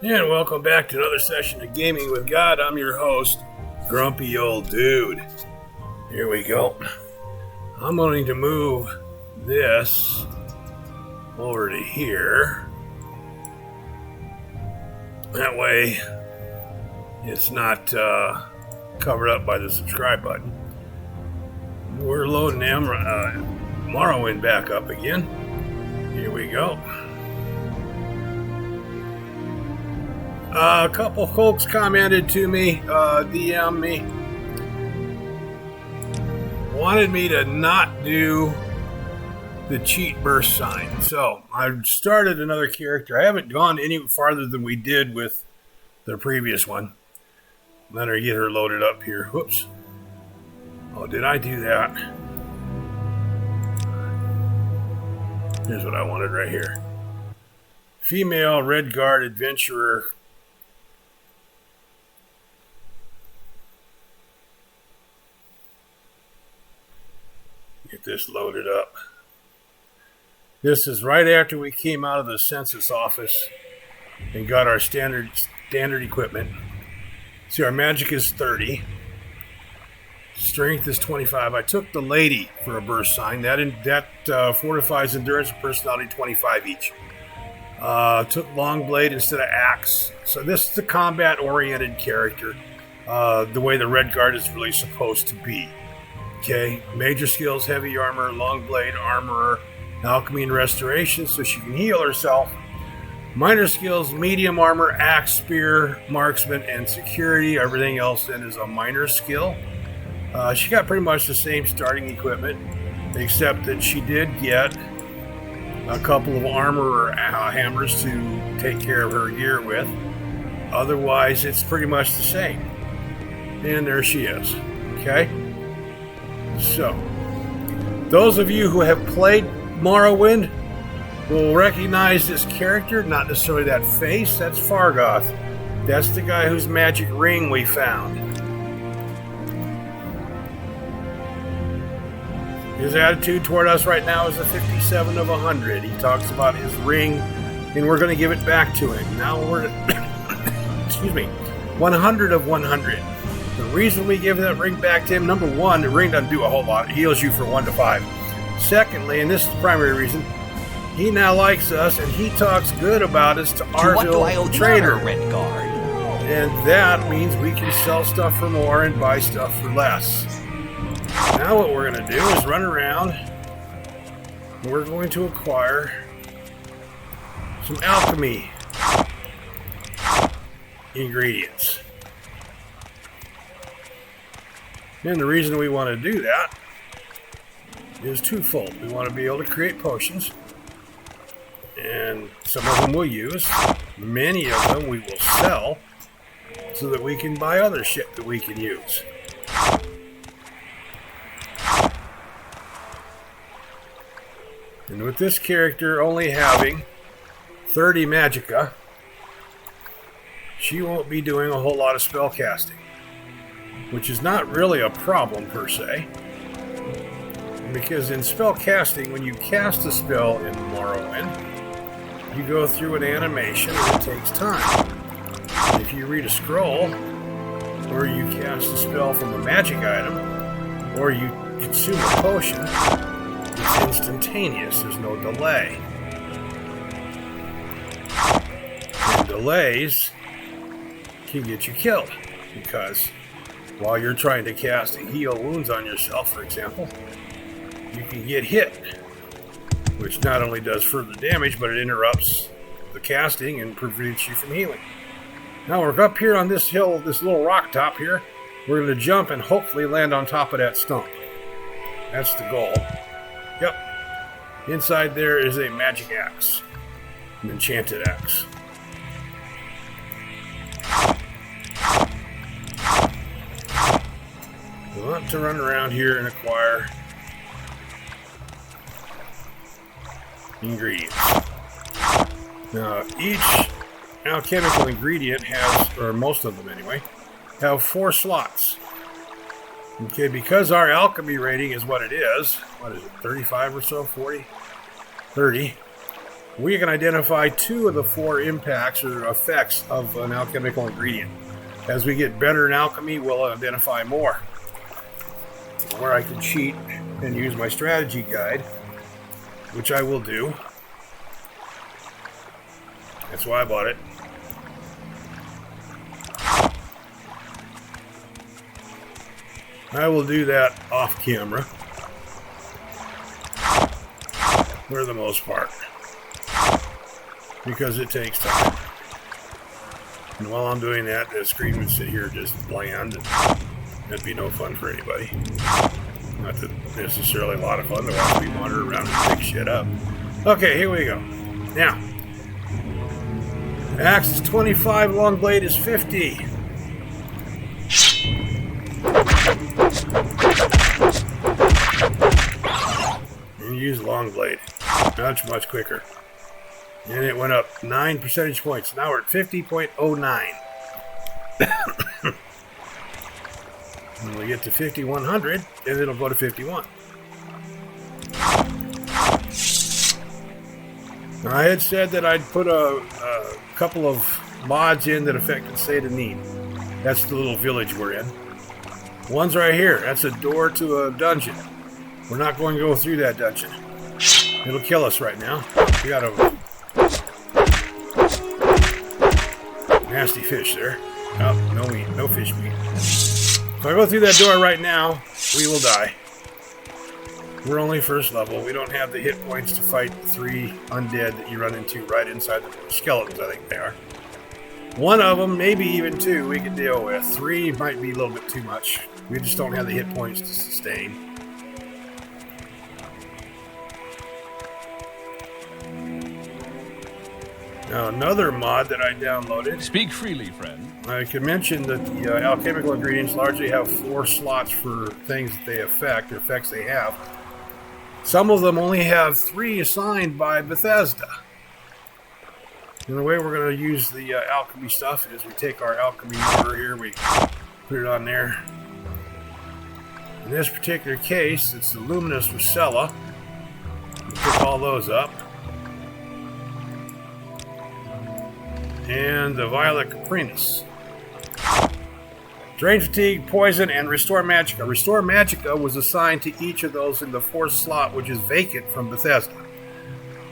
And welcome back to another session of Gaming with God. I'm your host, Grumpy Old Dude. Here we go. I'm going to move this over to here. That way, it's not covered up by the subscribe button. We're loading Morrowind back up again. Here we go. A couple folks commented to me, DM me, wanted me to not do the cheat Birthsign. So I've started another character. I haven't gone any farther than we did with the previous one. Let her get her loaded up here. Whoops. Oh, did I do that? Here's what I wanted right here. Female Redguard Adventurer. Get this loaded up. This is right after we came out of the census office and got our standard equipment. See, our magic is 30. Strength is 25. I took the lady for a Birthsign. That fortifies endurance and personality 25 each. Took long blade instead of axe. So this is the combat-oriented character, the way the Redguard is really supposed to be. Okay, major skills, heavy armor, long blade, armorer, alchemy and restoration, so she can heal herself. Minor skills, medium armor, axe, spear, marksman, and security. Everything else then is a minor skill. She got pretty much the same starting equipment, except that she did get a couple of armorer hammers to take care of her gear with. Otherwise, it's pretty much the same. And there she is. Okay? So, those of you who have played Morrowind will recognize this character, not necessarily that face. That's Fargoth. That's the guy whose magic ring we found. His attitude toward us right now is a 57 of 100. He talks about his ring, and we're going to give it back to him. Now we're at, excuse me, 100 of 100. The reason we give that ring back to him, number one, the ring doesn't do a whole lot. It heals you for 1 to 5. Secondly, and this is the primary reason, he now likes us, and he talks good about us to Arville Trader. Redguard? And that means we can sell stuff for more and buy stuff for less. Now what we're going to do is run around. We're going to acquire some alchemy ingredients. And the reason we want to do that is twofold. We want to be able to create potions, and some of them we'll use. Many of them we will sell so that we can buy other shit that we can use. And with this character only having 30 magicka, she won't be doing a whole lot of spell casting, which is not really a problem per se, because in spell casting, when you cast a spell in Morrowind, you go through an animation and it takes time. If you read a scroll, or you cast a spell from a magic item, or you consume a potion, it's instantaneous. There's no delay. And delays can get you killed, because while you're trying to cast and heal wounds on yourself, for example, you can get hit, which not only does further damage, but it interrupts the casting and prevents you from healing. Now we're up here on this hill, this little rock top here. We're going to jump and hopefully land on top of that stump. That's the goal. Yep. Inside there is a magic axe, an enchanted axe. We want to run around here and acquire ingredients. Now, each alchemical ingredient has, or most of them anyway, have 4 slots. Okay, because our alchemy rating is what it is, what is it, 35 or so, 40? 30. we can identify 2 of the 4 impacts or effects of an alchemical ingredient. As we get better in alchemy, we'll identify more. Or I can cheat and use my strategy guide, which I will do. That's why I bought it. I will do that off camera for the most part, because it takes time. And while I'm doing that, the screen would sit here just bland, and that'd be no fun for anybody. Not that necessarily a lot of fun to watch me wander around and pick shit up. Okay, here we go. Now, axe is 25, long blade is 50. And use long blade. Much quicker. And it went up 9 percentage points. Now we're at 50.09. When we get to 5100, then it'll go to 51. Now, I had said that I'd put a couple of mods in that affected Seyda Neen. That's the little village we're in. One's right here. That's a door to a dungeon. We're not going to go through that dungeon. It'll kill us right now. We got a nasty fish there. Oh, no meat, no fish meat. If I go through that door right now, we will die. We're only first level. We don't have the hit points to fight the 3 undead that you run into right inside the skeletons, I think they are. 1 of them, maybe even 2, we can deal with. 3 might be a little bit too much. We just don't have the hit points to sustain. Now, another mod that I downloaded. Speak freely, friend. I can mention that the alchemical ingredients largely have 4 slots for things that they affect, or effects they have. Some of them only have 3 assigned by Bethesda. And the way we're going to use the alchemy stuff is we take our alchemy mortar here, we put it on there. In this particular case, it's the luminous Rosella. We'll pick all those up. And the violet Caprinus. Drain Fatigue, Poison, and Restore Magicka. Restore Magicka was assigned to each of those in the 4th slot, which is vacant from Bethesda.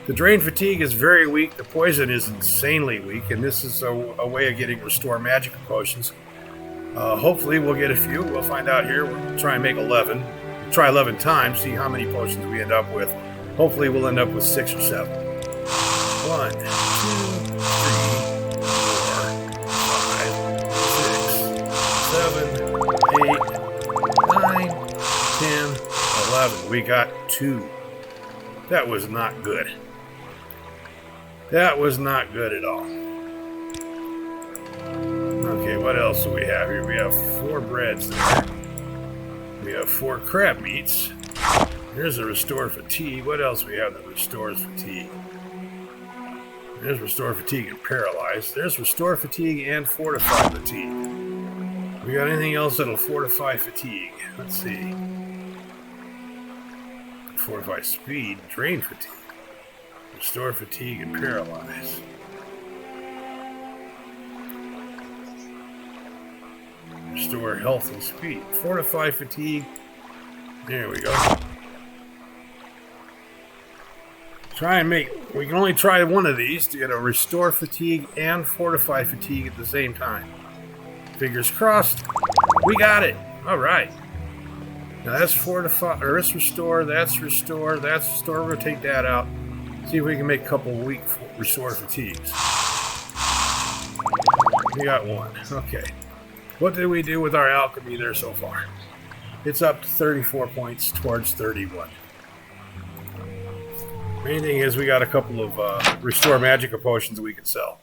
The Drain Fatigue is very weak, the Poison is insanely weak, and this is a way of getting Restore Magicka potions. Hopefully we'll get a few. We'll find out here. We'll try and make 11. We'll try 11 times, see how many potions we end up with. Hopefully we'll end up with 6 or 7. 1, 2, 3, 4, 5, 6, 7, 8, 9, 10, 11. We got 2. That was not good. That was not good at all. Okay, what else do we have here? We have 4 breads there. We have 4 crab meats. Here's a Restore Fatigue. What else do we have that restores fatigue? There's Restore Fatigue and Paralyze. There's Restore Fatigue and Fortify Fatigue. We got anything else that'll fortify fatigue? Let's see. Fortify Speed, Drain Fatigue. Restore Fatigue and Paralyze. Restore Health and Speed. Fortify Fatigue. There we go. We can only try one of these to get a Restore Fatigue and Fortify Fatigue at the same time. Fingers crossed. We got it. All right. Now that's Fortify, or that's Restore, that's Restore, that's Restore. We're going to take that out. See if we can make a couple weak Restore Fatigues. We got 1. Okay. What did we do with our alchemy there so far? It's up to 34 points towards 31. Main thing is we got a couple of Restore Magicka potions that we can sell.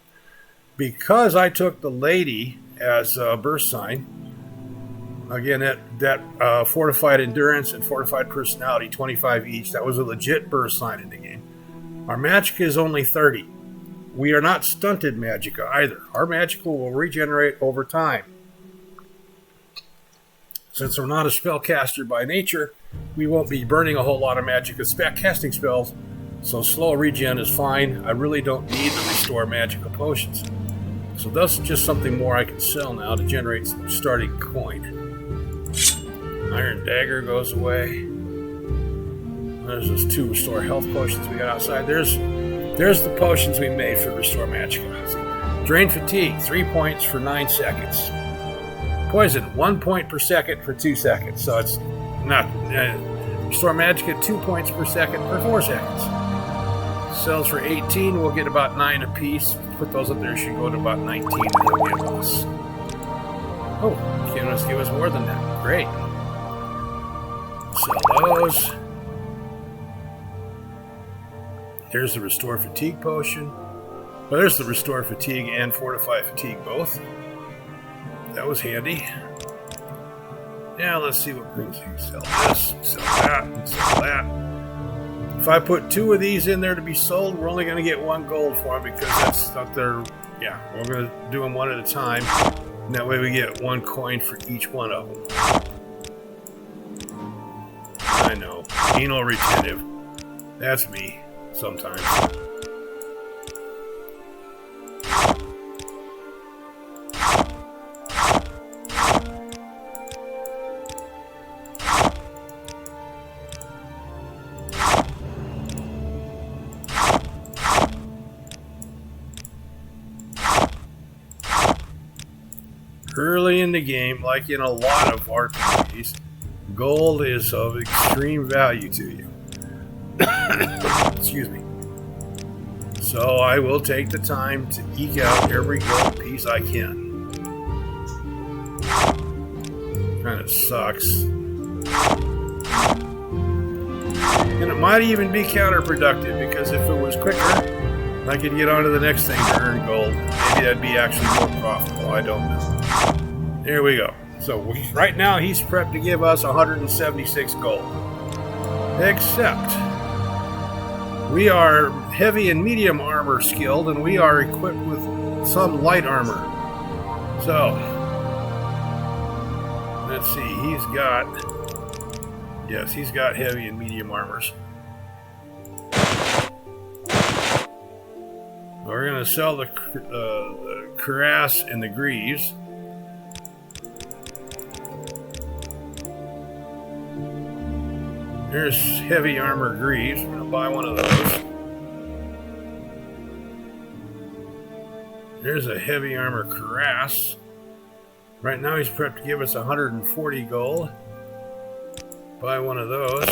Because I took the lady as Birthsign, again, that Fortified Endurance and Fortified Personality, 25 each, that was a legit Birthsign in the game. Our Magicka is only 30. We are not stunted Magicka either. Our Magicka will regenerate over time. Since we're not a spellcaster by nature, we won't be burning a whole lot of Magicka casting spells So slow regen is fine. I really don't need to restore magical potions. So that's just something more I can sell now to generate some starting coin. Iron Dagger goes away. There's those 2 restore health potions we got outside. There's the potions we made for restore magica. Drain fatigue, 3 points for 9 seconds. Poison, 1 point per second for 2 seconds. So it's not restore magica, 2 points per second for 4 seconds. Sells for 18. We'll get about 9 apiece. Put those up there. Should go to about 19. He'll give us. Oh, can us give us more than that. Great. Sell those. There's the restore fatigue potion. Well, there's the restore fatigue and fortify fatigue both. That was handy. Now let's see what brings you. Sell this, sell that, sell that. If I put 2 of these in there to be sold, we're only going to get 1 gold for them because that's not their. Yeah, we're going to do them one at a time. And that way we get 1 coin for each one of them. I know. Anal retentive. That's me sometimes. Early in the game, like in a lot of RPGs, gold is of extreme value to you. Excuse me. So I will take the time to eke out every gold piece I can. Kind of sucks. And it might even be counterproductive because if it was quicker, I could get on to the next thing to earn gold. Maybe that'd be actually more profitable. I don't know. Here we go. So right now he's prepped to give us 176 gold. Except we are heavy and medium armor skilled, and we are equipped with some light armor. So let's see. He's got heavy and medium armors. We're going to sell the cuirass and the greaves. Here's heavy armor greaves. We're going to buy one of those. There's a heavy armor cuirass. Right now he's prepped to give us 140 gold. Buy one of those.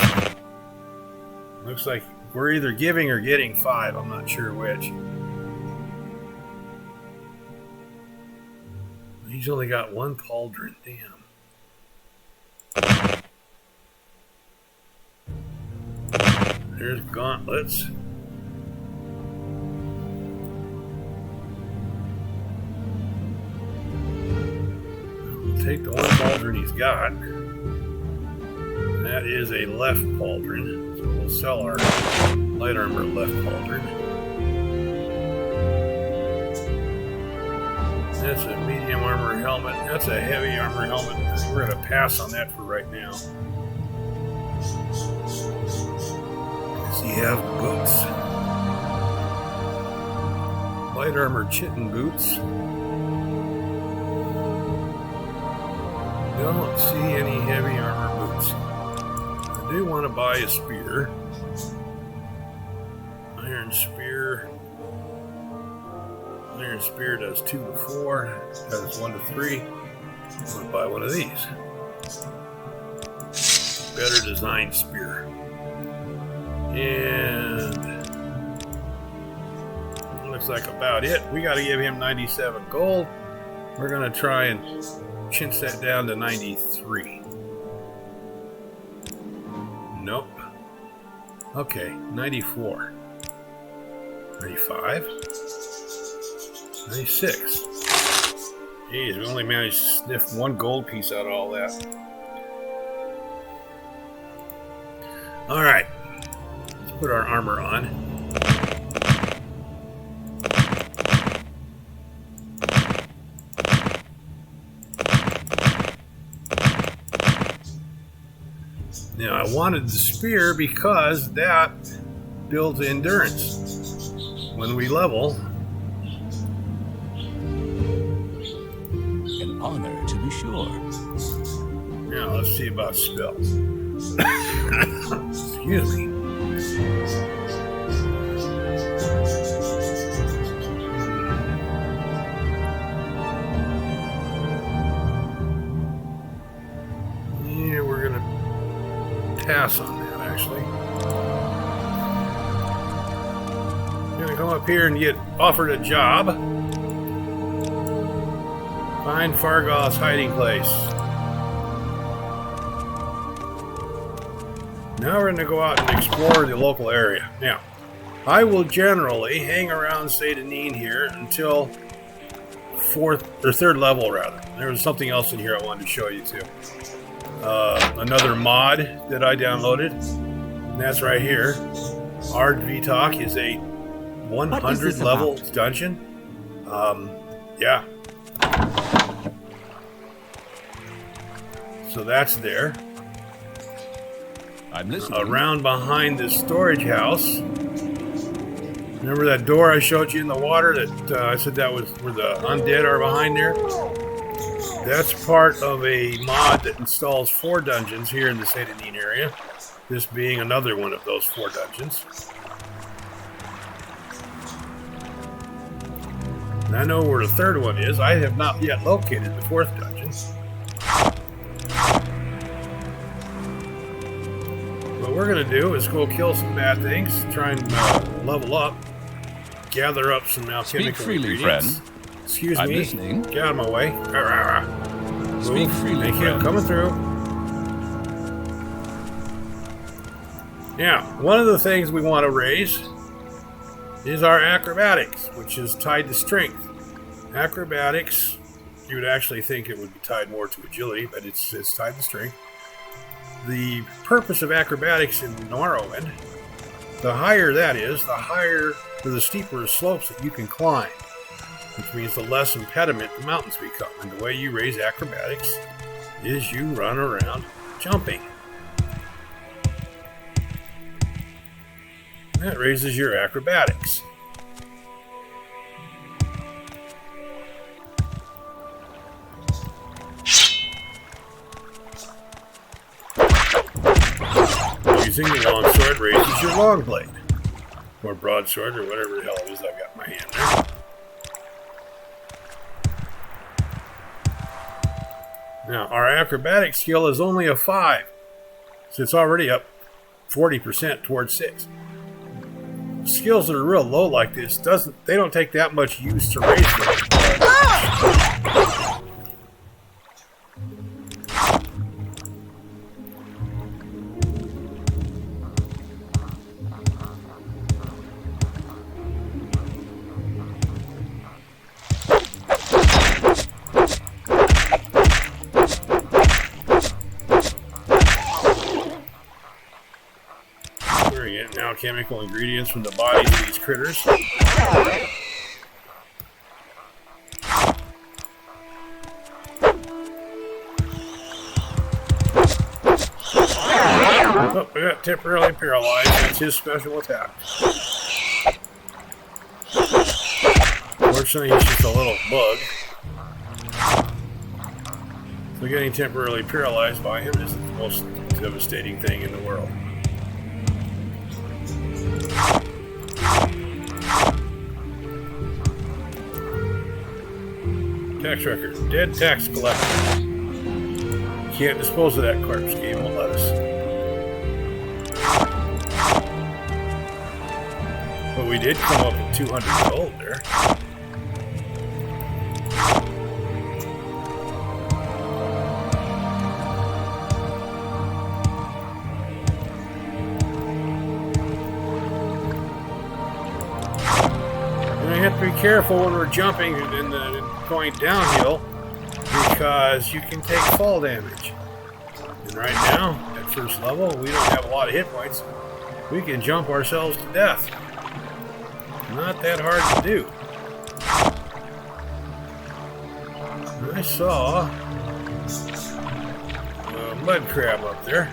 Looks like we're either giving or getting 5. I'm not sure which. He's only got 1 pauldron. Damn. There's gauntlets. We'll take the 1 pauldron he's got. That is a left pauldron. So we'll sell our light armor left pauldron. That's a medium armor helmet. That's a heavy armor helmet. We're going to pass on that for right now. Does he have boots? Light armor chitin boots. Don't see any heavy armor boots. I do want to buy a spear. Iron spear. Iron spear does 2 to 4. Does 1 to 3. I'm going to buy one of these. Better designed spear. And looks like about it. We got to give him 97 gold. We're going to try and chintz that down to 93. Nope. Okay, 94. 95. 96. Jeez, we only managed to sniff 1 gold piece out of all that. Alright. Let's put our armor on. Now, I wanted the spear because that builds endurance. When we level, An honor, to be sure. now let's see about spells. Excuse me. Yeah, we're gonna pass on that actually. Gonna come up here and get offered a job. Find Fargoth's hiding place. Now we're going to go out and explore the local area. Now, I will generally hang around Seyda Neen here until third level, rather. There was something else in here I wanted to show you too. Another mod that I downloaded, and that's right here. Ard Vitok is a 100 level dungeon. Yeah. So that's there. I'm listening. Around behind the storage house. Remember that door I showed you in the water that I said that was where the undead are behind there? That's part of a mod that installs 4 dungeons here in the Seyda Neen area. This being another one of those 4 dungeons. And I know where the third one is. I have not yet located the 4th dungeon. What we're going to do is go kill some bad things, try and level up, gather up some alchemical ingredients. Friend. Excuse I'm me. Listening. Get out of my way. Speak freely, Thank you. friend. Coming through. Now, one of the things we want to raise is our acrobatics, which is tied to strength. Acrobatics, you would actually think it would be tied more to agility, but it's tied to strength. The purpose of acrobatics in Morrowind, the higher that is, the higher or the steeper the slopes that you can climb, which means the less impediment the mountains become. And the way you raise acrobatics is you run around jumping. That raises your acrobatics. Using the longsword raises your long blade. Or broadsword, or whatever the hell it is I've got in my hand there. Now, our acrobatic skill is only a 5. So it's already up 40% towards 6. Skills that are real low like this, they don't take that much use to raise them. Now chemical ingredients from the bodies of these critters. Oh, we got temporarily paralyzed. That's his special attack. Fortunately, he's just a little bug. So getting temporarily paralyzed by him is the most devastating thing in the world. Tax record. Dead tax collector. Can't dispose of that corpse. Game won't let us. But we did come up with 200 gold there. And I have to be careful when we're jumping and going downhill because you can take fall damage. And right now, at first level, we don't have a lot of hit points. We can jump ourselves to death. Not that hard to do. I saw a mud crab up there.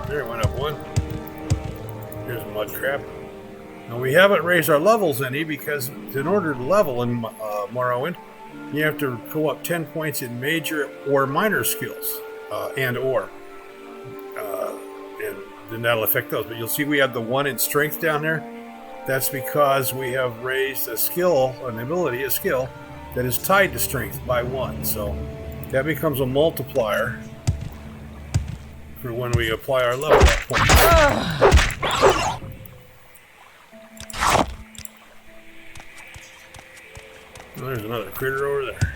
There it went up one. Here's mud crab. Now we haven't raised our levels any because in order to level in Morrowind, you have to go up 10 points in major or minor skills, and then that'll affect those. But you'll see we have the 1 in strength down there. That's because we have raised a skill, an ability, a skill that is tied to strength by 1. So that becomes a multiplier for when we apply our level up points. Oh, there's another critter over there.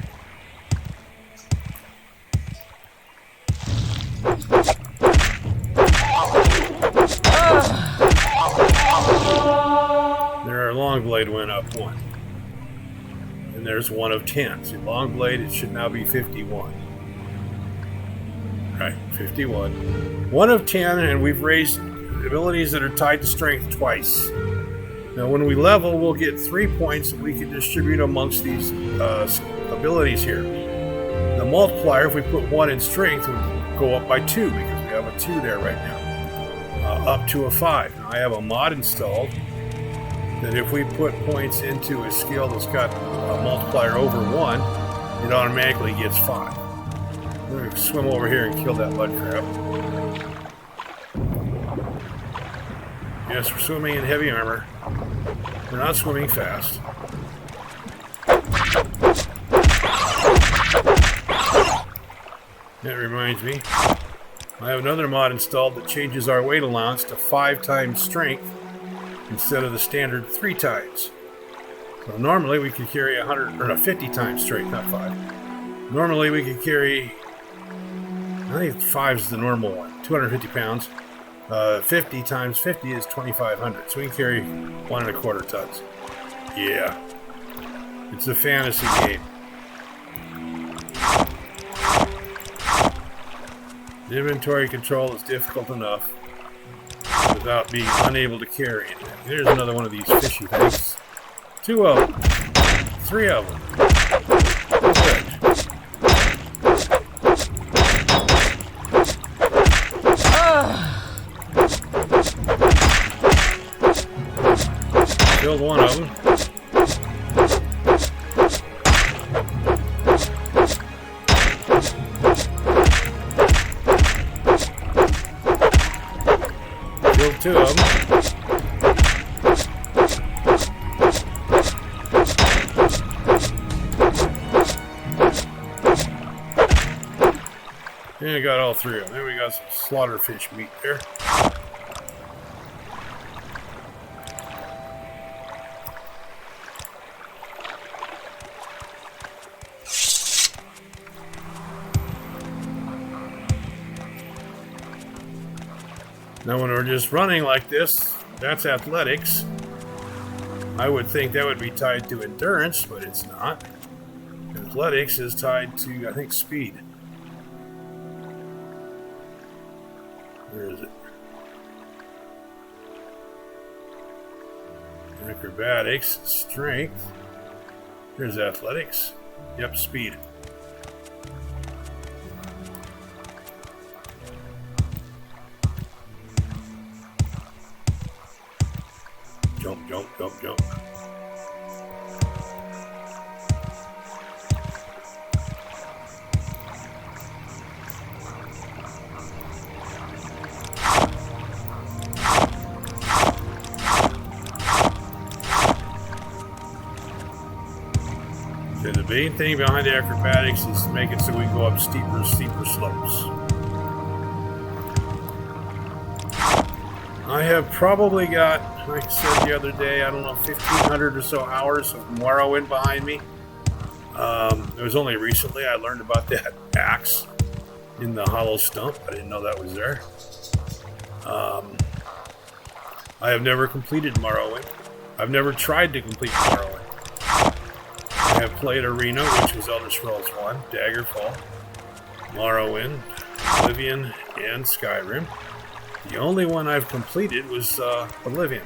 There, our long blade went up 1. And there's 1 of 10. See, long blade, it should now be 51. Right, 51. 1 of 10, and we've raised abilities that are tied to strength twice. Now, when we level, we'll get 3 points that we can distribute amongst these abilities here. The multiplier, if we put 1 in strength, would go up by 2 because we have a 2 there right now. Up to a 5. Now, I have a mod installed that if we put points into a skill that's got a multiplier over 1, it automatically gets 5. We're going to swim over here and kill that mud crab. Yes, we're swimming in heavy armor. We're not swimming fast. That reminds me, I have another mod installed that changes our weight allowance to 5 times strength instead of the standard 3 times. So normally we could carry 50 times strength, not 5. Normally we could carry, I think 5 is the normal one, 250 pounds. 50 times 50 is 2,500. So we can carry 1.25 tons. Yeah. It's a fantasy game. The inventory control is difficult enough without being unable to carry it. There's another one of these fishy things. 2 of them. 3 of them. Perfect. Killed one of them. Killed 2 of them. And I got all 3 of them. There we got some slaughterfish meat there. Now when we're just running like this, that's athletics. I would think that would be tied to endurance, but it's not. Athletics is tied to, I think, speed. Where is it? Acrobatics, strength. Here's athletics. Yep, speed. Jump, jump, jump, jump. So the main thing behind the acrobatics is to make it so we can go up steeper and steeper slopes. I have probably got, like I said the other day, I don't know, 1,500 or so hours of Morrowind behind me. It was only recently I learned about that axe in the hollow stump. I didn't know that was there. I have never completed Morrowind. I've never tried to complete Morrowind. I have played Arena, which was Elder Scrolls 1, Daggerfall, Morrowind, Oblivion, and Skyrim. The only one I've completed was Oblivion.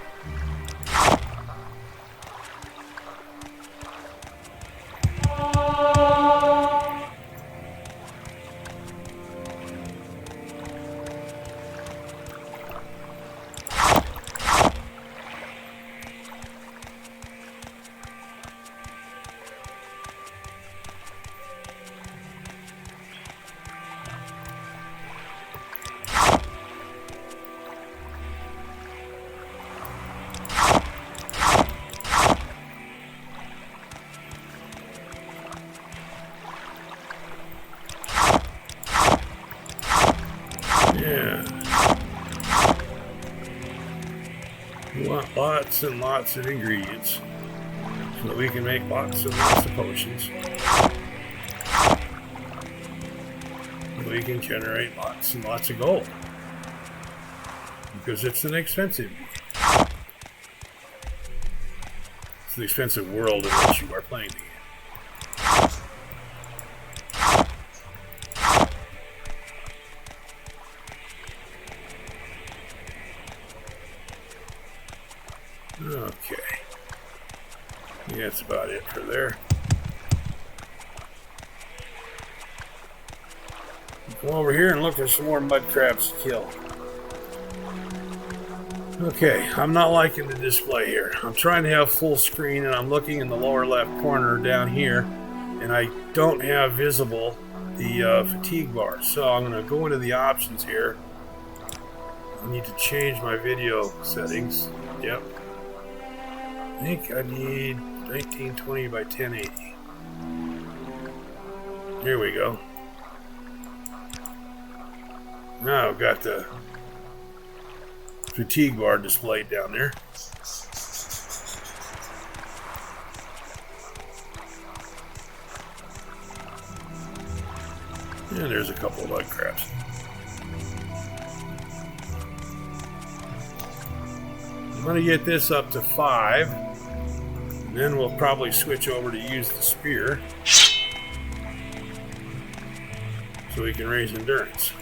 lots and lots of ingredients so that we can make lots and lots of potions. We can generate lots and lots of gold. Because it's an expensive. It's an expensive world in which you are playing the game. Okay. Yeah, that's about it for there. Come over here and look for some more mud crabs to kill. Okay, I'm not liking the display here. I'm trying to have full screen and I'm looking in the lower left corner down here and I don't have visible the fatigue bar. So I'm going to go into the options here. I need to change my video settings. Yep. I think I need 1920 by 1080. Here we go. Now I've got the fatigue bar displayed down there. And there's a couple of mud crabs. I'm going to get this up to 5. And then we'll probably switch over to use the spear so we can raise endurance.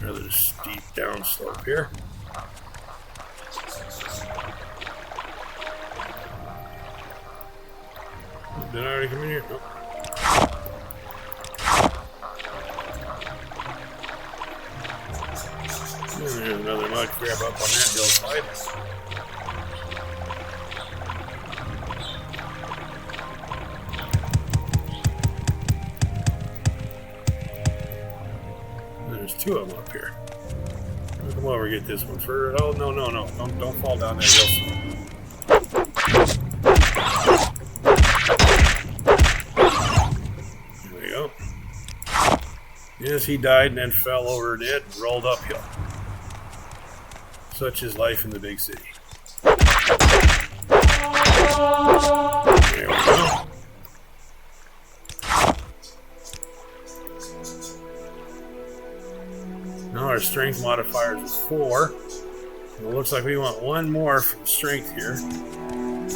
Another steep down slope here. Did I already come in here? Nope. And there's another mud crab up on that hillside. There's 2 of them up here. I'll come over and get this one first. Oh, no. Don't fall down that hillside. There we go. Yes, he died and then fell over dead and rolled uphill. Such is life in the big city. There we go. Now our strength modifier is 4. It looks like we want 1 more from strength here. I'm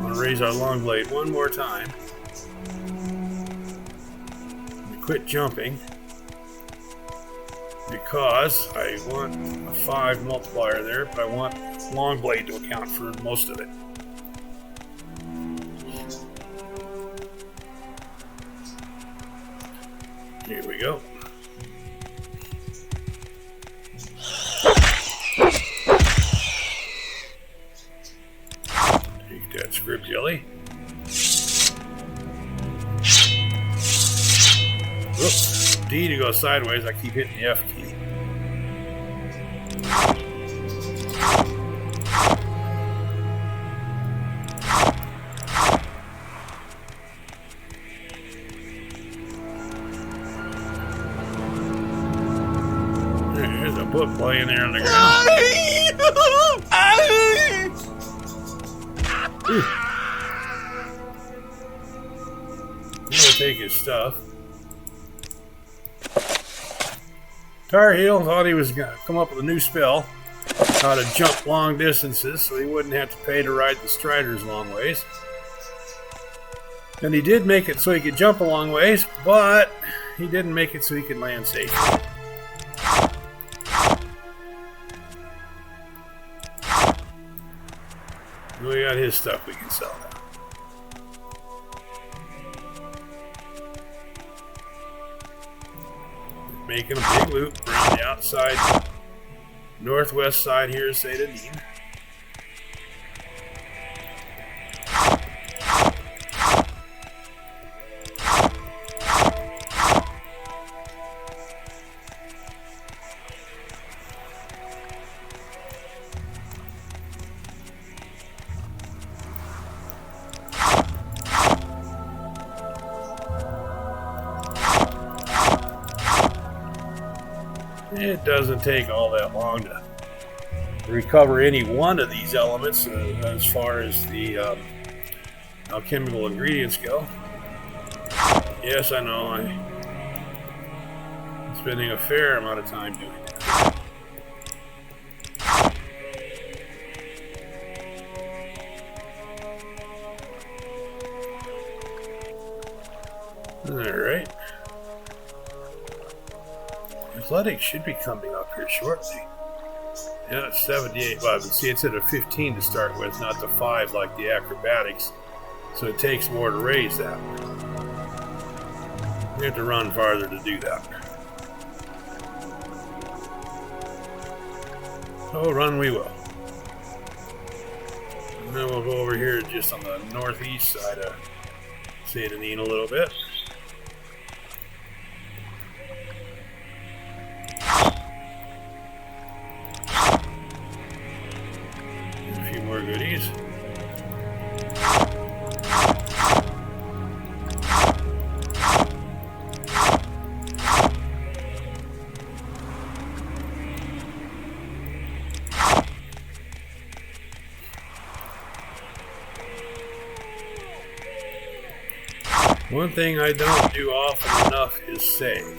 going to raise our long blade 1 more time. Quit jumping because I want a 5 multiplier there, but I want long blade to account for most of it. Here we go. Take that script jelly. Oops. D to go sideways, I keep hitting the F key. There's a book laying there on the ground. I'm gonna take his stuff. Tar Heel thought he was going to come up with a new spell, how to jump long distances so he wouldn't have to pay to ride the Striders long ways. And he did make it so he could jump a long ways, but he didn't make it so he could land safely. We got his stuff we can sell now. making a big loop around the outside, northwest side here of Seyda Neen. It doesn't take all that long to recover any one of these elements as far as the alchemical ingredients go. Yes, I know. I'm spending a fair amount of time doing that. All right. Athletics should be coming up here shortly. Yeah, it's 78. Well, see, it's at a 15 to start with, not the 5 like the acrobatics. So it takes more to raise that. We have to run farther to do that. So run we will. And then we'll go over here just on the northeast side of Seyda Neen a little bit. Goodies. One thing I don't do often enough is save.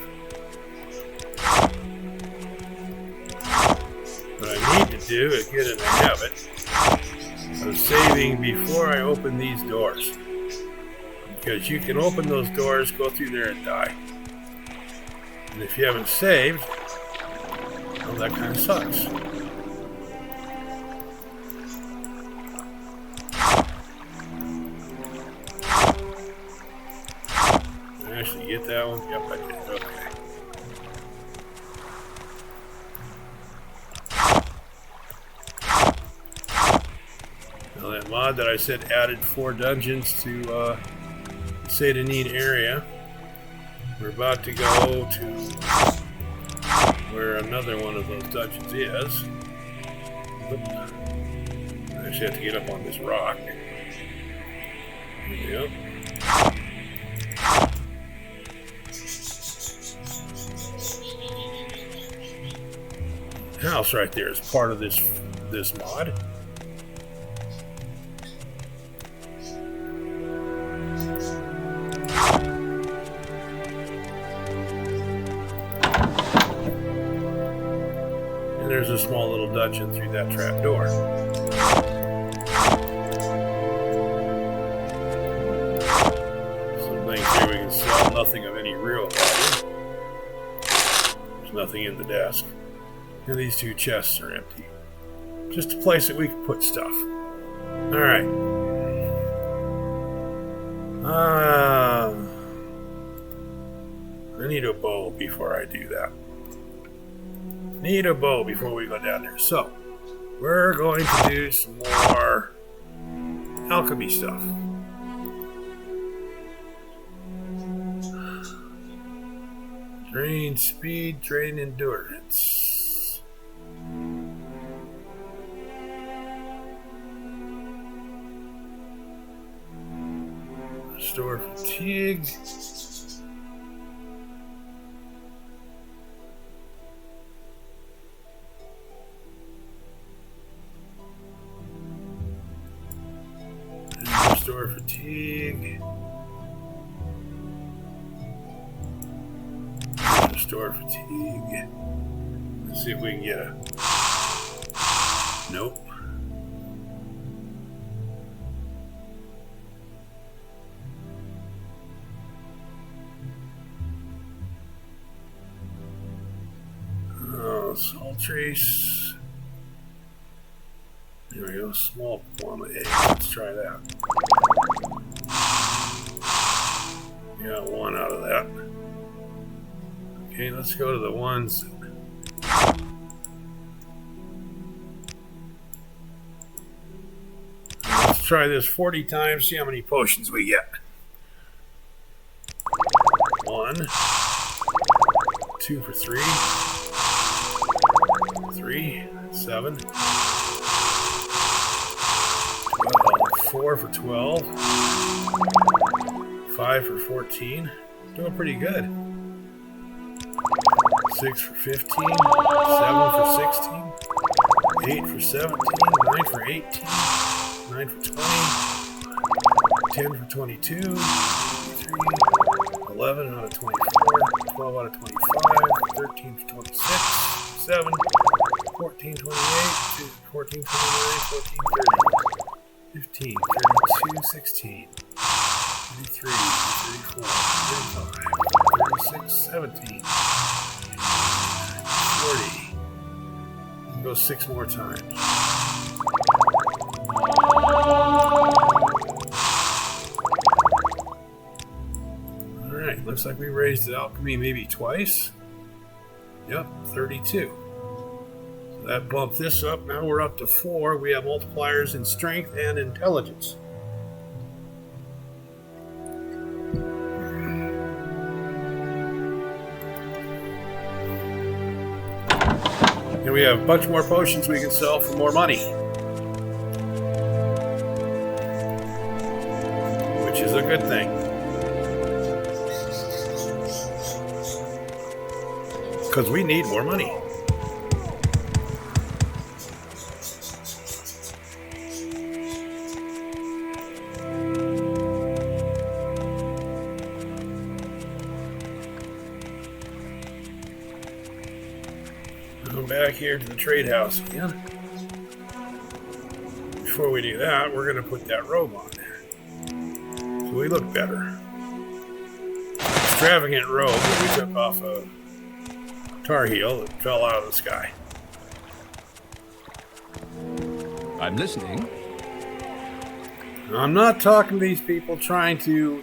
What I need to do is get in the habit of saving before I open these doors, because you can open those doors, go through there and die, and if you haven't saved, well, that kind of sucks. Did I actually get that one? Yep, I did. Okay. That mod that I said added 4 dungeons to the Seyda Neen area. We're about to go to where another one of those dungeons is. I actually have to get up on this rock. Yep. House right there is part of this mod. There's a small little dungeon through that trap door. Some things here we can sell, nothing of any real value. There's nothing in the desk. And these 2 chests are empty. Just a place that we can put stuff. Alright. I need a bow before I do that. Need a bow before we go down there. So, we're going to do some more alchemy stuff. Drain speed, drain endurance. Restore fatigue. Restore fatigue. Restore fatigue. Let's see if we can get a... Nope. Oh, salt trace. There we go. Small form of egg. Let's try that. Got 1 out of that. Okay, let's go to the ones. Let's try this 40 times, see how many potions we get. 1, 2 for 3, 3, 7, 12, 4 for 12, 5 for 14. Doing pretty good. 6 for 15, 7 for 16, 8 for 17, 9 for 18, 9 for 20, 10 for 22, 23, 11 out of 24, 12 out of 25, 13 for 26, 7, 14, 28, 14, 29, 14, 30, 15, 32, 16, 33, 34, 35, 36, 17, 40. Go 6 more times. Alright, looks like we raised the alchemy maybe twice. Yep, 32. So that bumped this up. Now we're up to 4. We have multipliers in strength and intelligence. And we have a bunch more potions we can sell for more money. Which is a good thing. Because we need more money. Back here to the trade house again. Before we do that, we're going to put that robe on so we look better. Extravagant robe that we took off a tar heel that fell out of the sky. I'm listening. I'm not talking to these people trying to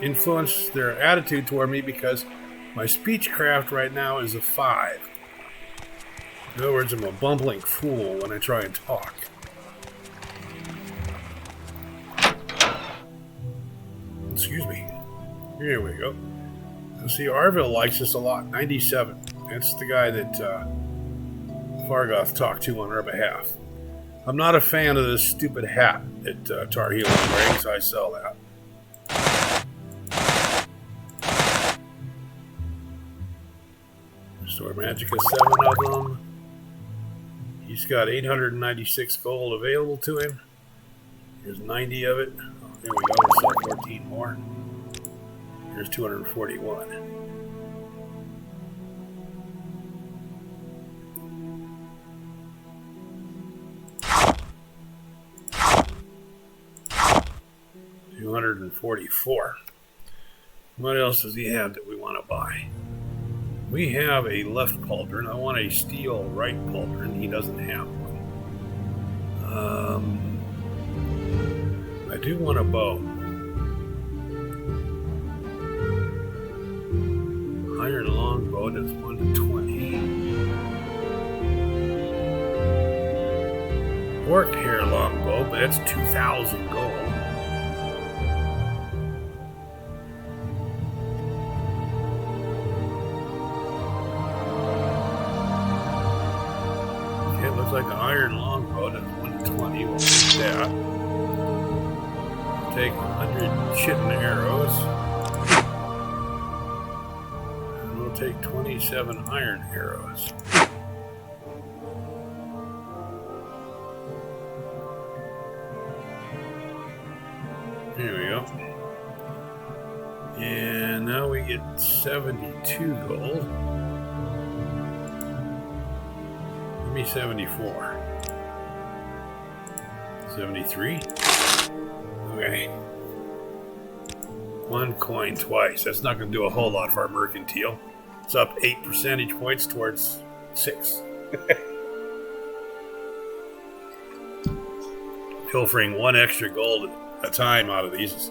influence their attitude toward me because my speechcraft right now is a 5. In other words, I'm a bumbling fool when I try and talk. Excuse me. Here we go. Now, see, Arville likes us a lot. 97. That's the guy that Fargoth talked to on our behalf. I'm not a fan of this stupid hat that Tarheel is wearing, so I sell that. Restore Magicka, 7 of them. He's got 896 gold available to him. Here's 90 of it. Oh, there we go. We'll sell 14 more. Here's 241. $244. What else does he have that we want to buy? We have a left pauldron. I want a steel right pauldron. He doesn't have one. I do want a bow. Iron longbow, that's 1 to 20. Orc hair longbow, but that's 2,000 gold. Like an iron longbow, that's 1 to 20. We'll take that. Take 100 chitin arrows. And we'll take 27 iron arrows. Here we go. And now we get 72 gold. 74. 73. Okay. 1 coin twice. That's not going to do a whole lot for our mercantile. It's up 8 percentage points towards 6. Pilfering 1 extra gold at a time out of these is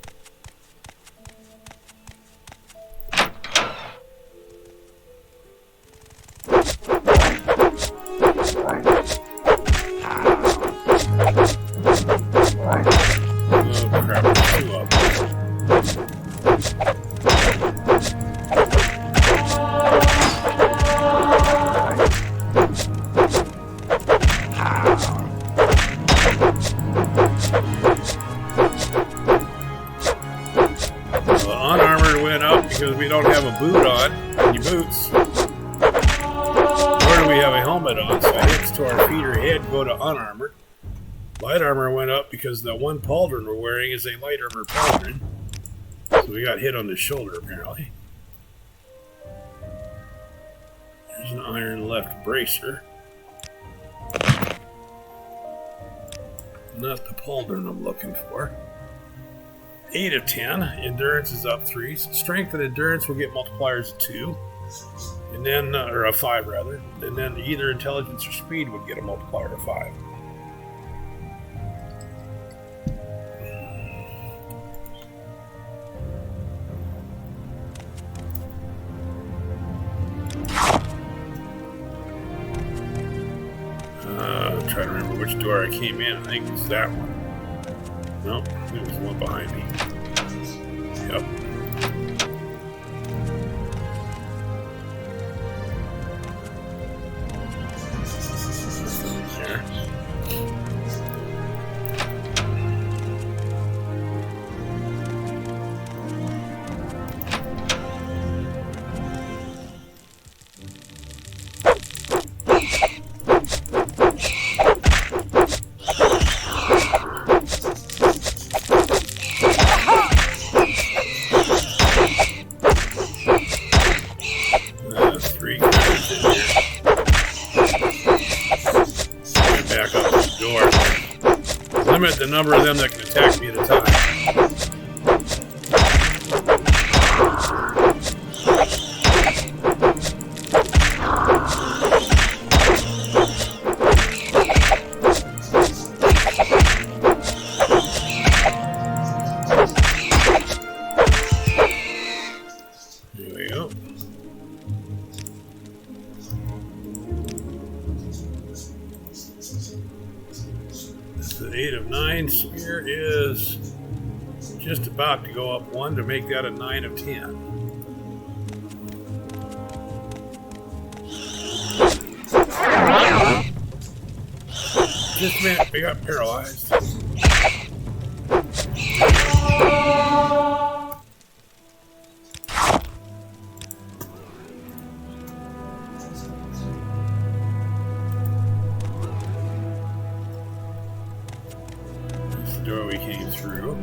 so our feet or head go to unarmored. Light armor went up because the one pauldron we're wearing is a light armor pauldron. So we got hit on the shoulder, apparently. There's an iron left bracer. Not the pauldron I'm looking for. 8 of 10. Endurance is up 3. So strength and endurance will get multipliers of 2. And then, or a 5 rather. And then either intelligence or speed would get a multiplier of 5. I'm trying to remember which door I came in. I think it was that one. Nope, it was the one behind me. Yep. There. Limit the number of them that can attack me at a time. There we go. The 8 of 9 spear is just about to go up 1 to make that a 9 of 10. Just a minute, we got paralyzed. Door we came through.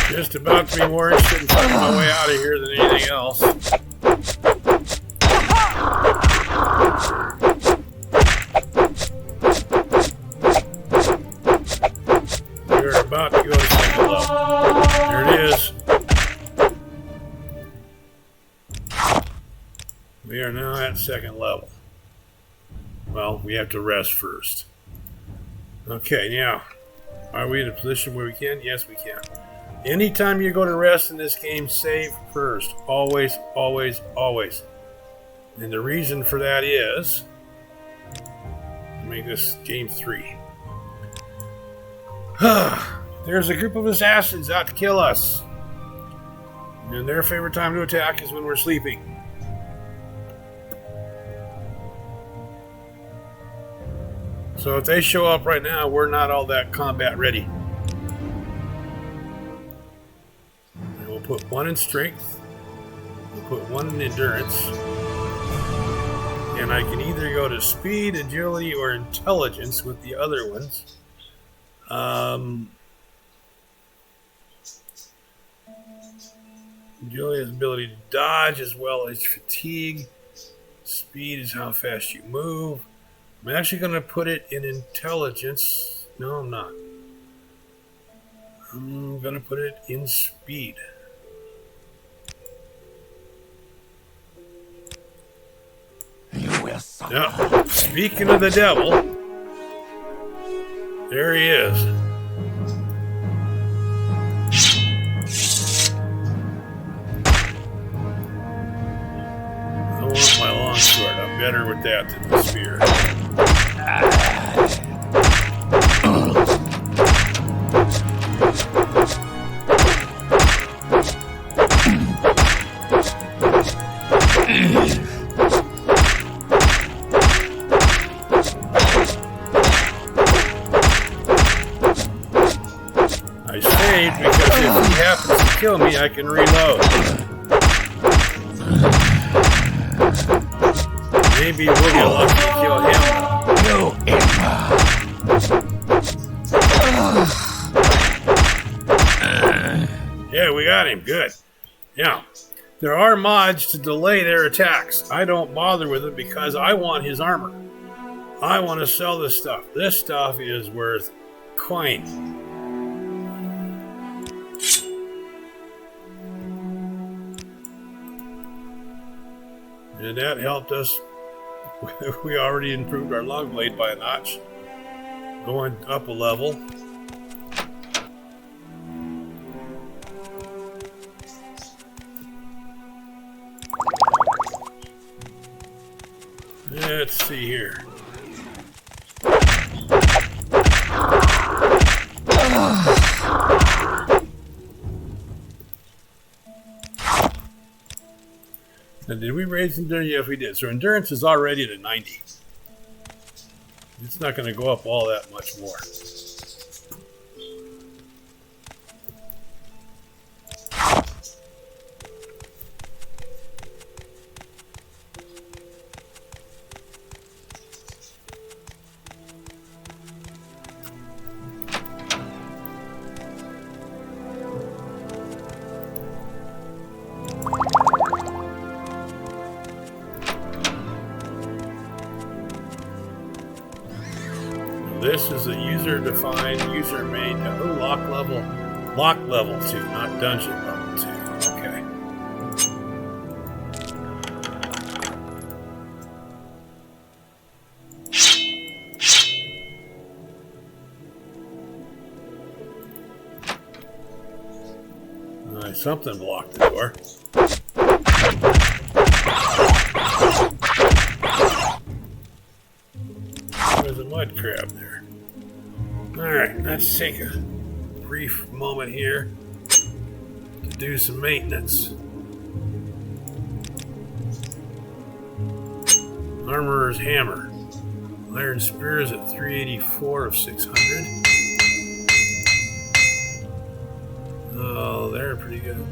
Just about to be more interested in finding my way out of here than anything else. We're about to go to second level. There it is. We are now at second level. Well, we have to rest first. Okay, now, are we in a position where we can? Yes, we can. Anytime you go to rest in this game, save first. Always, always, always. And the reason for that is, make this game 3. There's a group of assassins out to kill us. And their favorite time to attack is when we're sleeping. So if they show up right now, we're not all that combat ready. And we'll put 1 in strength. We'll put 1 in endurance. And I can either go to speed, agility, or intelligence with the other ones. Agility is ability to dodge as well as fatigue. Speed is how fast you move. I'm actually going to put it in intelligence. No, I'm not. I'm going to put it in speed. You will suffer. Now, speaking of the devil, there he is. I want my longsword. I'm better with that than the spear. I saved because Because if he happens to kill me, I can reload. Maybe we'll get lucky to kill him. You imp. Yeah, we got him. Good. Yeah. There are mods to delay their attacks. I don't bother with it because I want his armor. I want to sell this stuff. This stuff is worth coin. And that helped us. We already improved our long blade by a notch. Going up a level. Let's see here. Now, did we raise endurance? Yes, we did. So endurance is already at 90. It's not going to go up all that much more. This is a user-defined, user-made, lock level 2, not dungeon level 2. Okay. Nice, something blocked the door. There's a mud crab there. Alright, let's take a brief moment here to do some maintenance. Armorer's hammer. Iron spears at 384 of 600. Oh, they're pretty good.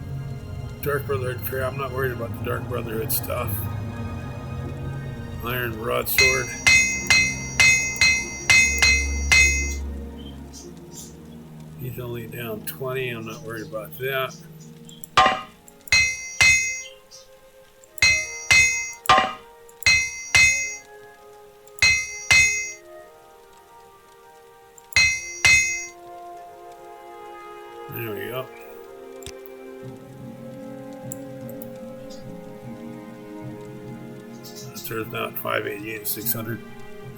Dark Brotherhood crap. I'm not worried about the Dark Brotherhood stuff. Iron broadsword. He's only down 20. I'm not worried about that. There we go. Turns out 588 and 600.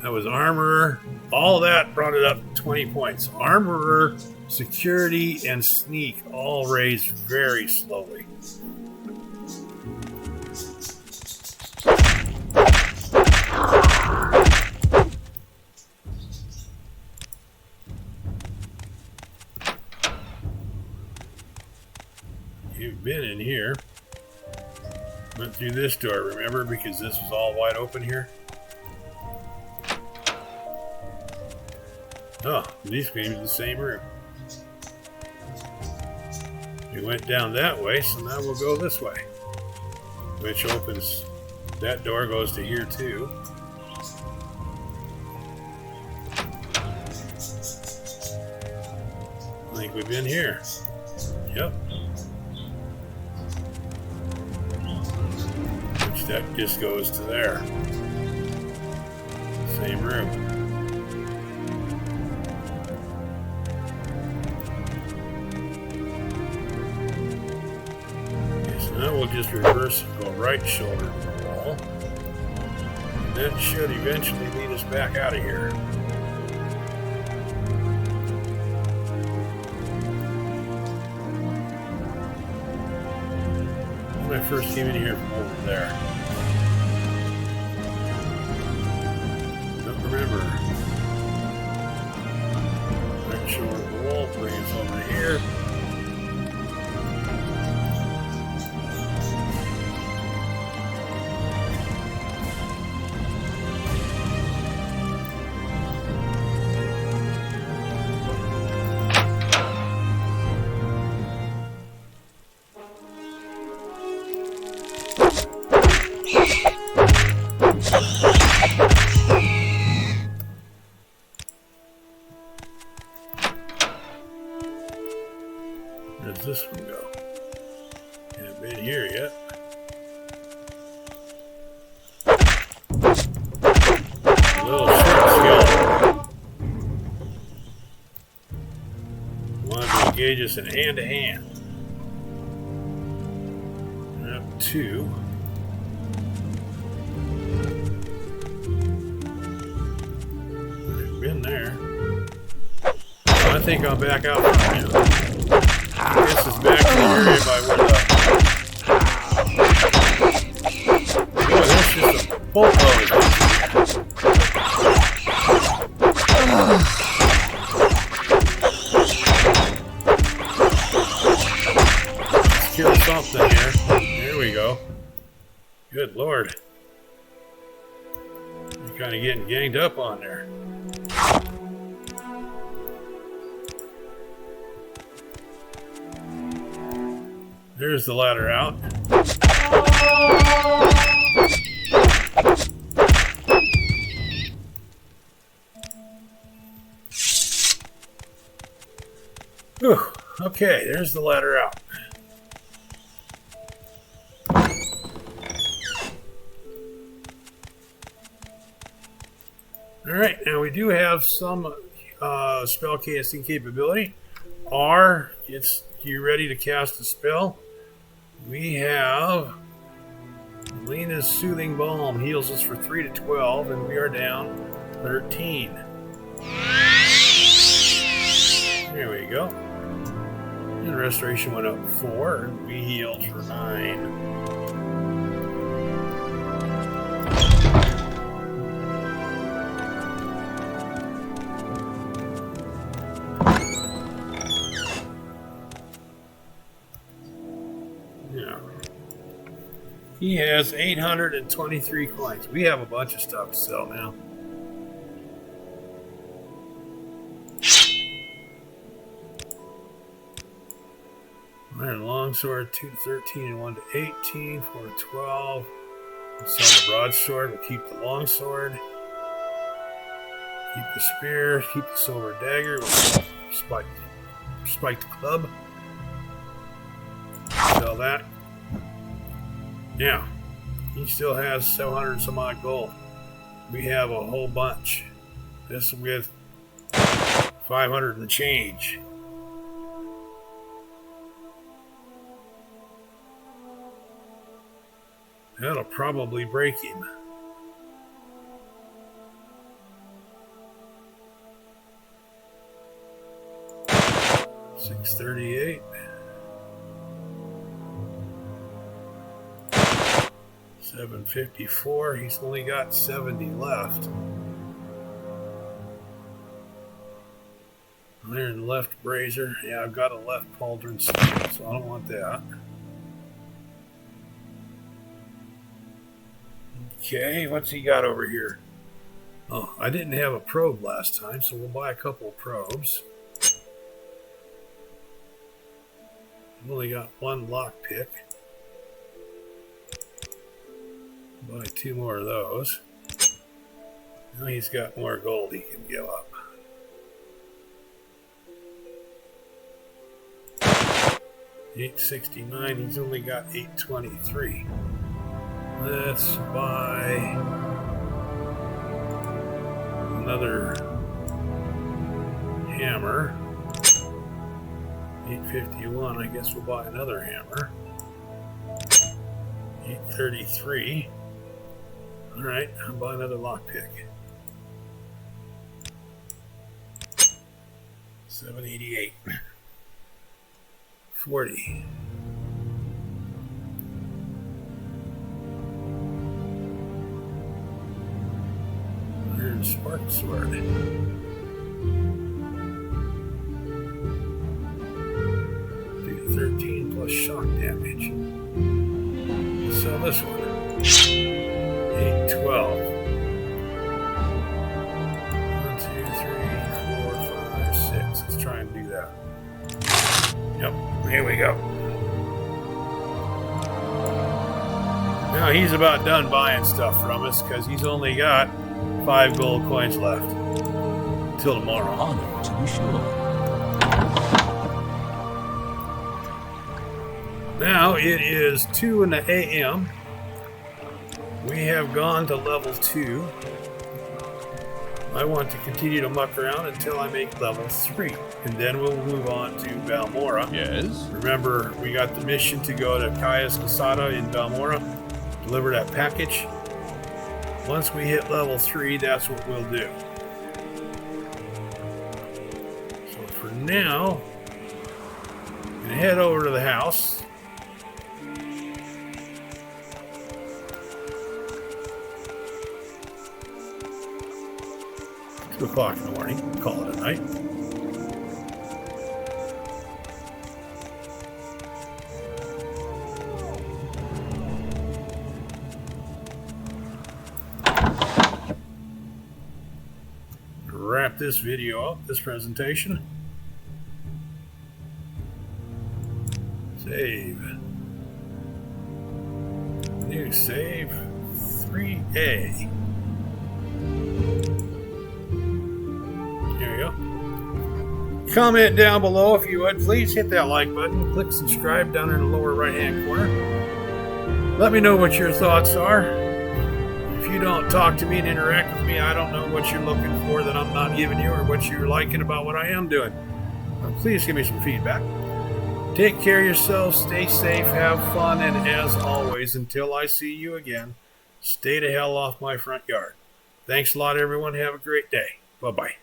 That was armorer. All that brought it up 20 points. Armorer, security, and sneak all raised very slowly. You've been in here. Went through this door, remember? Because this was all wide open here. Oh, these came to the same room. We went down that way, so now we'll go this way. Which opens, that door goes to here too. I think we've been here. Yep. Which that just goes to there. Same room. Now we'll just reverse and go right shoulder to the wall. And that should eventually lead us back out of here. When I first came in here from over there. Don't remember. Right shoulder to the wall, bring us over here. Where does this one go? Haven't been here yet. A little short skeleton. Want to engage us in hand-to-hand. Up 2. I've been there. I think I'll back out from him. This is back to the area by where the... Oh, there's just a boatload. Let's kill something here. There we go. Good lord. You're kind of getting ganged up on there. There's the ladder out. Whew. Okay, there's the ladder out. Alright, now we do have some spell casting capability. You ready to cast a spell? We have Lena's Soothing Balm heals us for 3 to 12, and we are down 13. There we go. And restoration went up 4, and we healed for 9. He has 823 coins. We have a bunch of stuff to sell now. Iron Longsword, 2 to 13 and 1 to 18, 4 to 12. We'll sell the broadsword. We'll keep the longsword. Keep the spear. Keep the silver dagger. We'll spike the club. Sell that. Yeah, he still has 700 some odd gold. We have a whole bunch. This with 500 and change. That'll probably break him. $638. 754. He's only got 70 left. Iron left brazier. Yeah, I've got a left pauldron, so I don't want that. Okay, what's he got over here? Oh, I didn't have a probe last time, so we'll buy a couple of probes. I've only got 1 lockpick. Buy 2 more of those. Now he's got more gold he can give up. $869. He's only got 823. Let's buy another hammer. 851. I guess we'll buy another hammer. 833. Alright, I'll buy another lockpick. 788. 40. Iron spark sword. 213 plus shock damage. Sell this one. 812. 1, 2, 3, 4, 5, 6. Let's try and do that. Yep, here we go. Now he's about done buying stuff from us because he's only got 5 gold coins left. Till tomorrow. Honor to be sure. Now it is 2 a.m. We have gone to level 2. I want to continue to muck around until I make level 3. And then we'll move on to Balmorra. Yes? Remember, we got the mission to go to Kaya's Casada in Balmorra. Deliver that package. Once we hit level 3, that's what we'll do. So for now, I'm going to head over to the house. It's 2 o'clock in the morning. Call it a night. Wrap this video up, this presentation. Save. New save 3A. There we go. Comment down below if you would. Please hit that like button. Click subscribe down in the lower right hand corner. Let me know what your thoughts are. If you don't talk to me and interact with me, I don't know what you're looking for that I'm not giving you or what you're liking about what I am doing. Please give me some feedback. Take care of yourselves, stay safe, have fun, and as always, until I see you again, stay the hell off my front yard. Thanks a lot, everyone. Have a great day. Bye-bye.